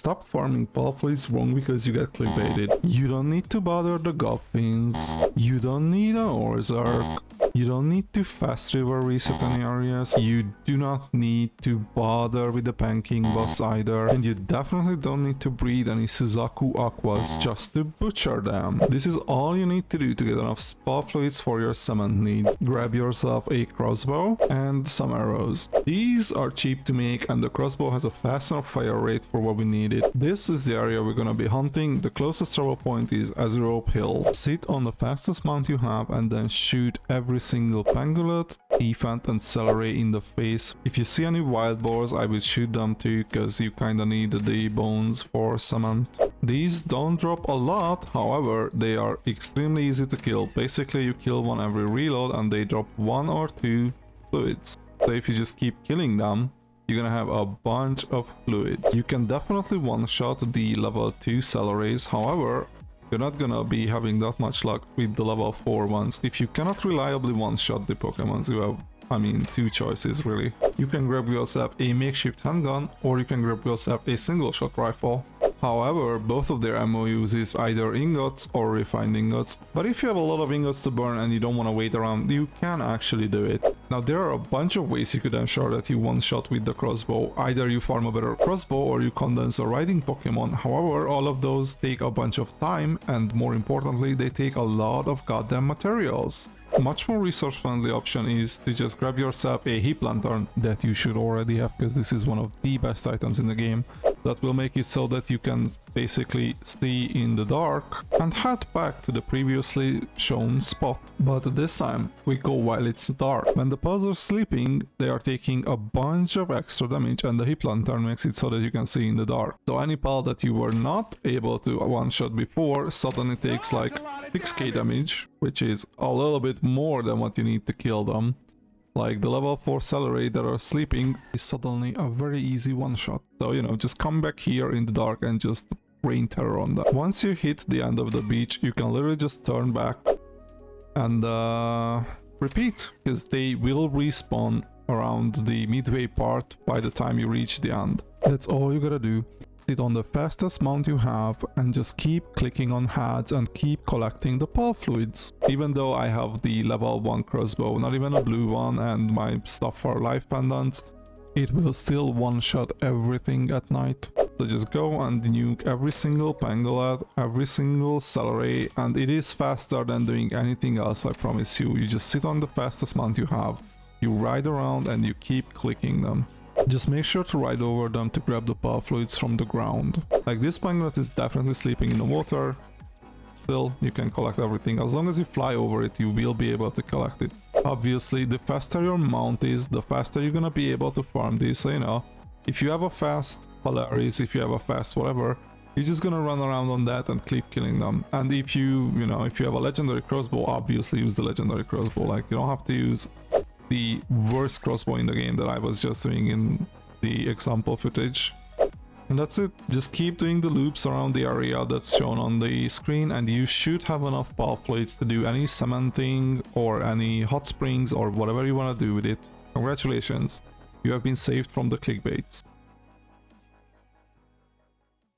stop farming pal fluids wrong because you get clickbaited. You don't need to bother the goblins. You don't need an Orzark. You don't need to fast river reset any areas. You do not need to bother with the Panking boss either. And you definitely don't need to breed any Suzaku Aquas just to butcher them. This is all you need to do to get enough spa fluids for your cement needs. Grab yourself a crossbow and some arrows. These are cheap to make and the crossbow has a fast enough fire rate for what we needed. This is the area we're gonna be hunting. The closest travel point is Azerope Hill. Sit on the fastest mount you have and then shoot every single pangolin, elephant and celery in the face. If you see any wild boars, I will shoot them too because you kinda need the bones for cement. These don't drop a lot, however they are extremely easy to kill. Basically you kill one every reload and they drop 1 or 2 fluids. So if you just keep killing them, you're gonna have a bunch of fluids. You can definitely one-shot the level 2 celeries, however you're not gonna be having that much luck with the level 4 ones. If you cannot reliably one-shot the Pokemons, you have, I mean, 2 choices really. You can grab yourself a makeshift handgun or you can grab yourself a single-shot rifle. However, both of their ammo uses either ingots or refined ingots. But if you have a lot of ingots to burn and you don't want to wait around, you can actually do it. Now there are a bunch of ways you could ensure that you one-shot with the crossbow. Either you farm a better crossbow or you condense a riding Pokemon. However, all of those take a bunch of time and more importantly, they take a lot of goddamn materials. A much more resource-friendly option is to just grab yourself a heap lantern that you should already have because this is one of the best items in the game. That will make it so that you can basically see in the dark and head back to the previously shown spot. But this time we go while it's dark. When the pals are sleeping, they are taking a bunch of extra damage and the heap lantern makes it so that you can see in the dark. So any pal that you were not able to one-shot before suddenly takes like 6k damage, which is a little bit more than what you need to kill them. Like the level 4 celery that are sleeping is suddenly a very easy one-shot. So, you know, just come back here in the dark and just rain terror on them. Once you hit the end of the beach, you can literally just turn back and repeat, because they will respawn around the midway part by the time you reach the end. That's all you gotta do. Sit on the fastest mount you have and just keep clicking on heads and keep collecting the pal fluids. Even though I have the level 1 crossbow, not even a blue one, and my stuff for life pendants, it will still one-shot everything at night. So just go and nuke every single pangolin, every single celery, and it is faster than doing anything else, I promise you. You just sit on the fastest mount you have, you ride around and you keep clicking them. Just make sure to ride over them to grab the pal fluids from the ground. Like this pangolin is definitely sleeping in the water. Still, you can collect everything. As long as you fly over it, you will be able to collect it. Obviously, the faster your mount is, the faster you're gonna be able to farm this. So, you know, if you have a fast Polaris, if you have a fast whatever, you're just gonna run around on that and keep killing them. And if you have a legendary crossbow, obviously use the legendary crossbow. Like, you don't have to use the worst crossbow in the game that I was just doing in the example footage. And that's it. Just keep doing the loops around the area that's shown on the screen and you should have enough pal fluids to do any cementing or any hot springs or whatever you want to do with it. Congratulations, you have been saved from the clickbaits.